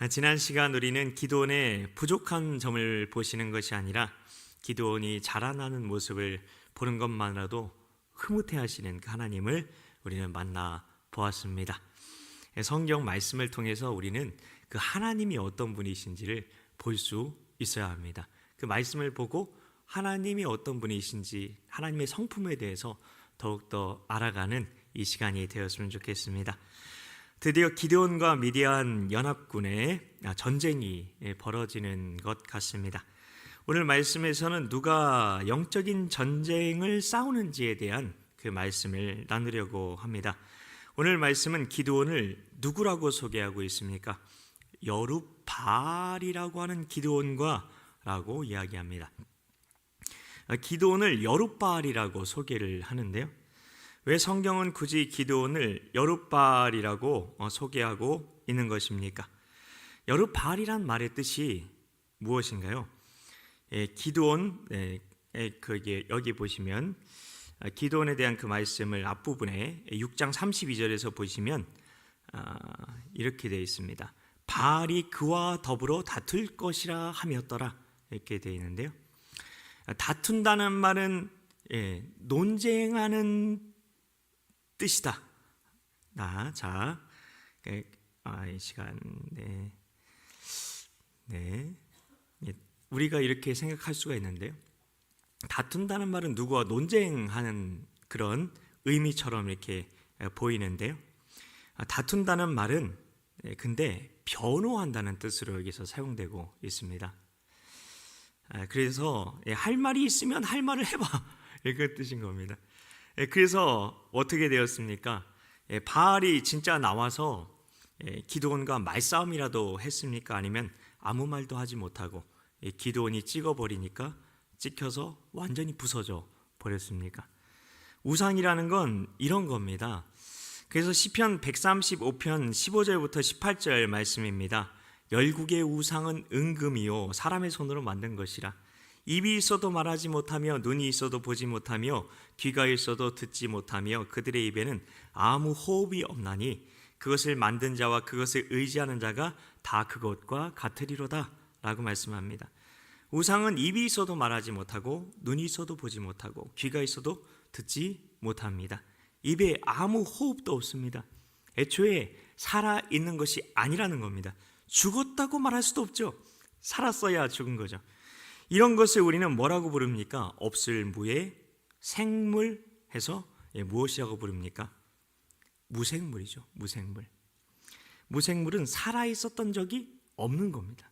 지난 시간 우리는 기드온의 부족한 점을 보시는 것이 아니라 기드온이 자라나는 모습을 보는 것만으로도 흐뭇해하시는 그 하나님을 우리는 만나 보았습니다. 성경 말씀을 통해서 우리는 그 하나님이 어떤 분이신지를 볼 수 있어야 합니다. 그 말씀을 보고 하나님이 어떤 분이신지 하나님의 성품에 대해서 더욱더 알아가는 이 시간이 되었으면 좋겠습니다. 드디어 기드온과 미디안 연합군의 전쟁이 벌어지는 것 같습니다. 오늘 말씀에서는 누가 영적인 전쟁을 싸우는지에 대한 그 말씀을 나누려고 합니다. 오늘 말씀은 기드온을 누구라고 소개하고 있습니까? 여룹바알이라고 하는 기드온과 라고 이야기합니다. 기드온을 여룹바알이라고 소개를 하는데요. 왜 성경은 굳이 기드온을 여룹바알이라고 소개하고 있는 것입니까? 여룹바알이란 말의 뜻이 무엇인가요? 기드온, 여기 보시면 기드온에 대한 그 말씀을 앞부분에 6장 32절에서 보시면 이렇게 되어 있습니다. 바알이 그와 더불어 다툴 것이라 하였더라, 이렇게 되어 있는데요. 다툰다는 말은 논쟁하는 뜻이다. 이 시간, 우리가 이렇게 생각할 수가 있는데요. 다툰다는 말은 누구와 논쟁하는 그런 의미처럼 이렇게 보이는데요. 다툰다는 말은 근데 변호한다는 뜻으로 여기서 사용되고 있습니다. 그래서 할 말이 있으면 할 말을 해봐, 그 뜻인 겁니다. 그래서 어떻게 되었습니까? 바알이 진짜 나와서 기드온과 말싸움이라도 했습니까? 아니면 아무 말도 하지 못하고 기드온이 찍어버리니까 찍혀서 완전히 부서져 버렸습니까? 우상이라는 건 이런 겁니다. 그래서 시편 135편 15절부터 18절 말씀입니다. 열국의 우상은 은금이요 사람의 손으로 만든 것이라. 입이 있어도 말하지 못하며 눈이 있어도 보지 못하며 귀가 있어도 듣지 못하며 그들의 입에는 아무 호흡이 없나니 그것을 만든 자와 그것을 의지하는 자가 다 그것과 같으리로다 라고 말씀합니다. 우상은 입이 있어도 말하지 못하고 눈이 있어도 보지 못하고 귀가 있어도 듣지 못합니다. 입에 아무 호흡도 없습니다. 애초에 살아있는 것이 아니라는 겁니다. 죽었다고 말할 수도 없죠. 살았어야 죽은 거죠. 이런 것을 우리는 뭐라고 부릅니까? 없을 무의 생물 해서 무엇이라고 부릅니까? 무생물이죠. 무생물. 무생물은 살아있었던 적이 없는 겁니다.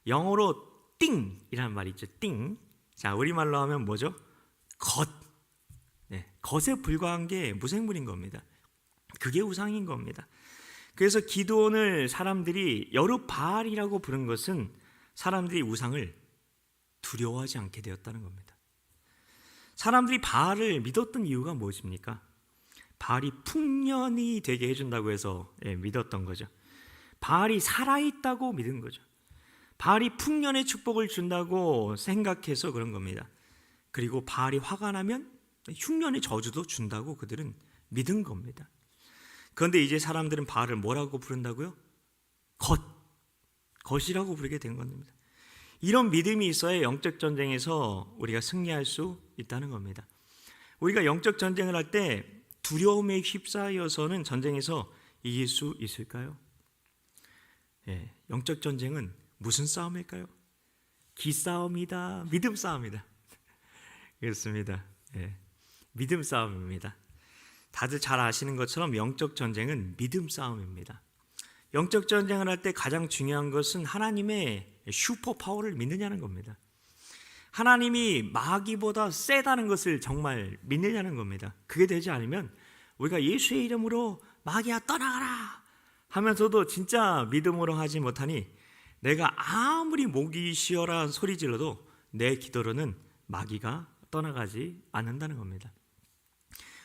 영어로 띵이라는 말이 있죠. 띵. 자, 우리말로 하면 뭐죠? 겉. 겉에 불과한 게 무생물인 겁니다. 그게 우상인 겁니다. 그래서 기드온을 사람들이 여룹바알이라고 부른 것은 사람들이 우상을 두려워하지 않게 되었다는 겁니다. 사람들이 바알을 믿었던 이유가 무엇입니까? 바알이 풍년이 되게 해준다고 해서 믿었던 거죠. 바알이 살아있다고 믿은 거죠. 바알이 풍년의 축복을 준다고 생각해서 그런 겁니다. 그리고 바알이 화가 나면 흉년의 저주도 준다고 그들은 믿은 겁니다. 그런데 이제 사람들은 바알을 뭐라고 부른다고요? 겉이라고 부르게 된 겁니다. 이런 믿음이 있어야 영적 전쟁에서 우리가 승리할 수 있다는 겁니다. 우리가 영적 전쟁을 할 때 두려움에 휩싸여서는 전쟁에서 이길 수 있을까요? 영적 전쟁은 무슨 싸움일까요? 기싸움이다, 믿음 싸움이다. 그렇습니다. 믿음 싸움입니다. 다들 잘 아시는 것처럼 영적 전쟁은 믿음 싸움입니다. 영적 전쟁을 할 때 가장 중요한 것은 하나님의 슈퍼 파워를 믿느냐는 겁니다. 하나님이 마귀보다 세다는 것을 정말 믿느냐는 겁니다. 그게 되지 않으면 우리가 예수의 이름으로 마귀야 떠나가라 하면서도 진짜 믿음으로 하지 못하니 내가 아무리 목이 쉬어라 소리 질러도 내 기도로는 마귀가 떠나가지 않는다는 겁니다.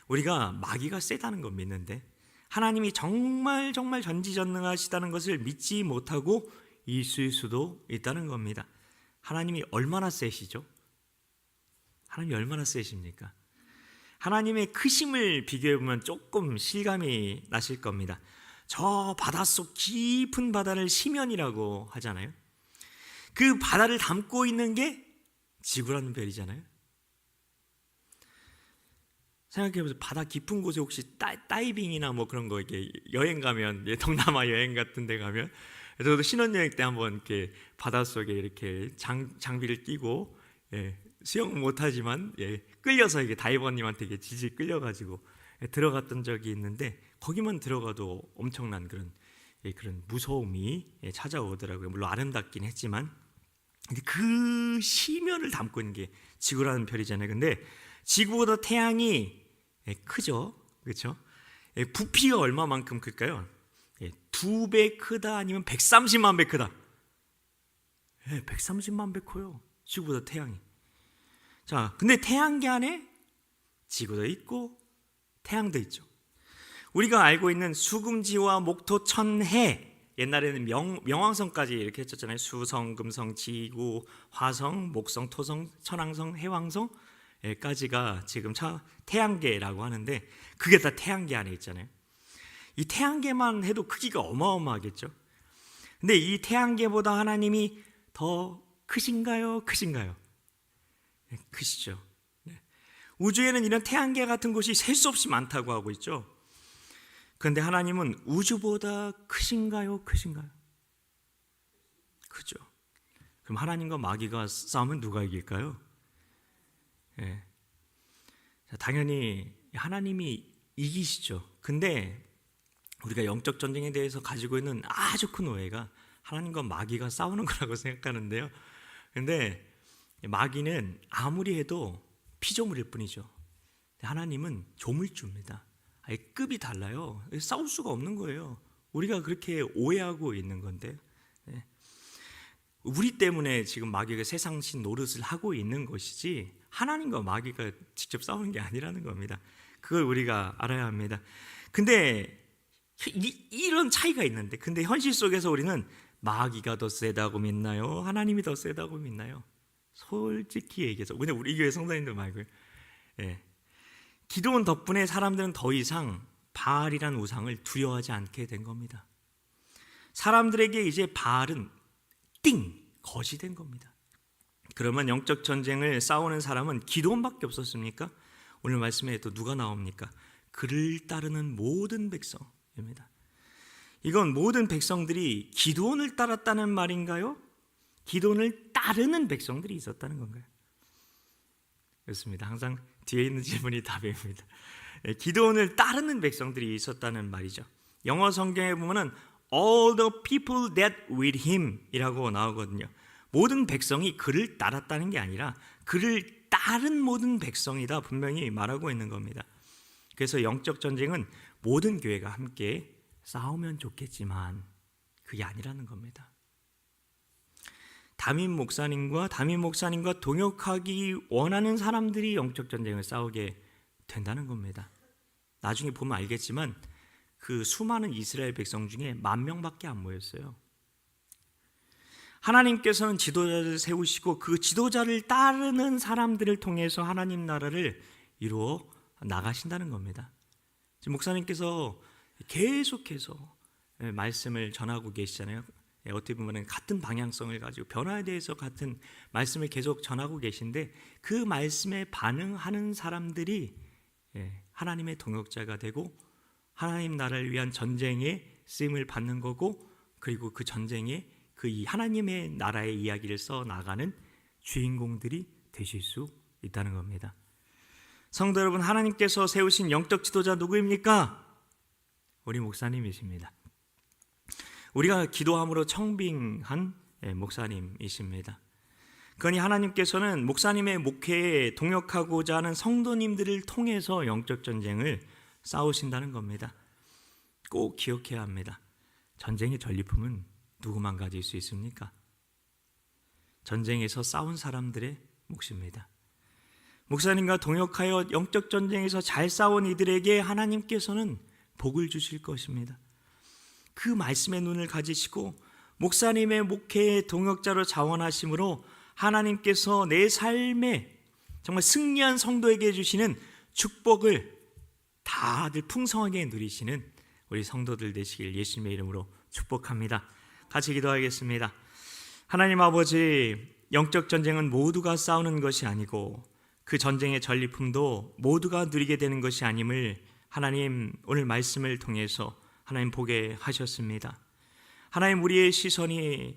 우리가 마귀가 세다는 걸 믿는데 하나님이 정말 전지전능하시다는 것을 믿지 못하고 있을 수도 있다는 겁니다. 하나님이 얼마나 세시죠? 하나님이 얼마나 세십니까? 하나님의 크심을 비교해보면 조금 실감이 나실 겁니다. 저 바닷속 깊은 바다를 심연이라고 하잖아요. 그 바다를 담고 있는 게 지구라는 별이잖아요. 생각해보세요. 바다 깊은 곳에 혹시 다이빙이나 뭐 그런 거 이렇게 여행 가면, 동남아 여행 같은 데 가면, 저도 신혼여행 때 한번 이렇게 바닷속에 이렇게 장비를 끼고, 수영 못하지만 끌려서 이게 다이버님한테 이게 지지 끌려가지고 들어갔던 적이 있는데, 거기만 들어가도 엄청난 그런 무서움이 찾아오더라고요. 물론 아름답긴 했지만, 근데 그 심연을 담고 있는 게 지구라는 별이잖아요. 근데 지구보다 태양이 크죠, 그렇죠? 부피가 얼마만큼 클까요? 2배 크다 아니면 130만 배 크다? 130만 배 커요. 지구보다 태양이. 자, 근데 태양계 안에 지구도 있고 태양도 있죠. 우리가 알고 있는 수금지와 목토, 천해, 옛날에는 명왕성까지 이렇게 했었잖아요. 수성, 금성, 지구, 화성, 목성, 토성, 천왕성, 해왕성까지가 지금 태양계라고 하는데, 그게 다 태양계 안에 있잖아요. 이 태양계만 해도 크기가 어마어마하겠죠. 근데 이 태양계보다 하나님이 더 크신가요? 크시죠. 우주에는 이런 태양계 같은 곳이 셀 수 없이 많다고 하고 있죠. 그런데 하나님은 우주보다 크신가요? 크죠. 그럼 하나님과 마귀가 싸우면 누가 이길까요? 당연히 하나님이 이기시죠. 근데 우리가 영적 전쟁에 대해서 가지고 있는 아주 큰 오해가 하나님과 마귀가 싸우는 거라고 생각하는데요. 근데 마귀는 아무리 해도 피조물일 뿐이죠. 하나님은 조물주입니다. 아예 급이 달라요. 싸울 수가 없는 거예요. 우리가 그렇게 오해하고 있는 건데, 우리 때문에 지금 마귀가 세상신 노릇을 하고 있는 것이지 하나님과 마귀가 직접 싸우는 게 아니라는 겁니다. 그걸 우리가 알아야 합니다. 근데 이런 차이가 있는데, 근데 현실 속에서 우리는 마귀가 더 세다고 믿나요? 하나님이 더 세다고 믿나요? 솔직히 얘기해서, 근데 우리 교회 성도님들 말고요. 기도원 덕분에 사람들은 더 이상 바알이란 우상을 두려워하지 않게 된 겁니다. 사람들에게 이제 바알은 것이 된 겁니다. 그러면 영적 전쟁을 싸우는 사람은 기도원밖에 없었습니까? 오늘 말씀에 또 누가 나옵니까? 그를 따르는 모든 백성입니다. 이건 모든 백성들이 기도원을 따랐다는 말인가요? 기도원을 따르는 백성들이 있었다는 건가요? 그렇습니다. 항상 뒤에 있는 질문이 답입니다. 기도원을 따르는 백성들이 있었다는 말이죠. 영어 성경에 보면은 all the people that with him 이라고 나오거든요. 모든 백성이 그를 따랐다는 게 아니라 그를 따른 모든 백성이다 분명히 말하고 있는 겁니다. 그래서 영적 전쟁은 모든 교회가 함께 싸우면 좋겠지만 그게 아니라는 겁니다. 담임 목사님과 동역하기 원하는 사람들이 영적 전쟁을 싸우게 된다는 겁니다. 나중에 보면 알겠지만 그 수많은 이스라엘 백성 중에 10,000명밖에 안 모였어요. 하나님께서는 지도자를 세우시고 그 지도자를 따르는 사람들을 통해서 하나님 나라를 이루어 나가신다는 겁니다. 지금 목사님께서 계속해서 말씀을 전하고 계시잖아요. 어떻게 보면 같은 방향성을 가지고 변화에 대해서 같은 말씀을 계속 전하고 계신데, 그 말씀에 반응하는 사람들이 하나님의 동역자가 되고 하나님 나라를 위한 전쟁에 쓰임을 받는 거고, 그리고 그 전쟁에 그 하나님의 나라의 이야기를 써 나가는 주인공들이 되실 수 있다는 겁니다. 성도 여러분, 하나님께서 세우신 영적 지도자 누구입니까? 우리 목사님이십니다. 우리가 기도함으로 청빙한 목사님이십니다. 그러니 하나님께서는 목사님의 목회에 동역하고자 하는 성도님들을 통해서 영적 전쟁을 싸우신다는 겁니다. 꼭 기억해야 합니다. 전쟁의 전리품은 누구만 가질 수 있습니까? 전쟁에서 싸운 사람들의 몫입니다. 목사님과 동역하여 영적 전쟁에서 잘 싸운 이들에게 하나님께서는 복을 주실 것입니다. 그 말씀의 눈을 가지시고 목사님의 목회의 동역자로 자원하심으로 하나님께서 내 삶에 정말 승리한 성도에게 주시는 축복을 다들 풍성하게 누리시는 우리 성도들 되시길 예수님의 이름으로 축복합니다. 같이 기도하겠습니다. 하나님 아버지, 영적 전쟁은 모두가 싸우는 것이 아니고 그 전쟁의 전리품도 모두가 누리게 되는 것이 아님을 하나님 오늘 말씀을 통해서 하나님 보게 하셨습니다. 하나님, 우리의 시선이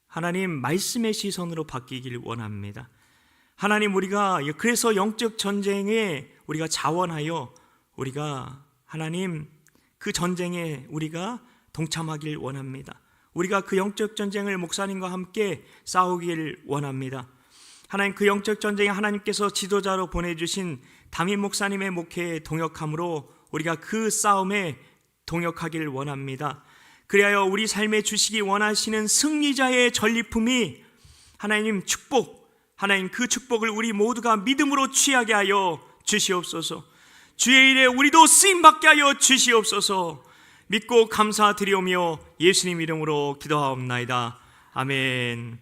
하나님 말씀의 시선으로 바뀌길 원합니다. 하나님, 우리가 그래서 영적 전쟁에 우리가 자원하여 우리가 하나님 그 전쟁에 우리가 동참하길 원합니다. 우리가 그 영적 전쟁을 목사님과 함께 싸우길 원합니다. 하나님, 그 영적 전쟁에 하나님께서 지도자로 보내주신 담임 목사님의 목회에 동역함으로 우리가 그 싸움에 동역하길 원합니다. 그리하여 우리 삶에 주시기 원하시는 승리자의 전리품이 하나님 축복, 하나님 그 축복을 우리 모두가 믿음으로 취하게 하여 주시옵소서. 주의 일에 우리도 쓰임받게 하여 주시옵소서. 믿고 감사드리오며 예수님 이름으로 기도하옵나이다. 아멘.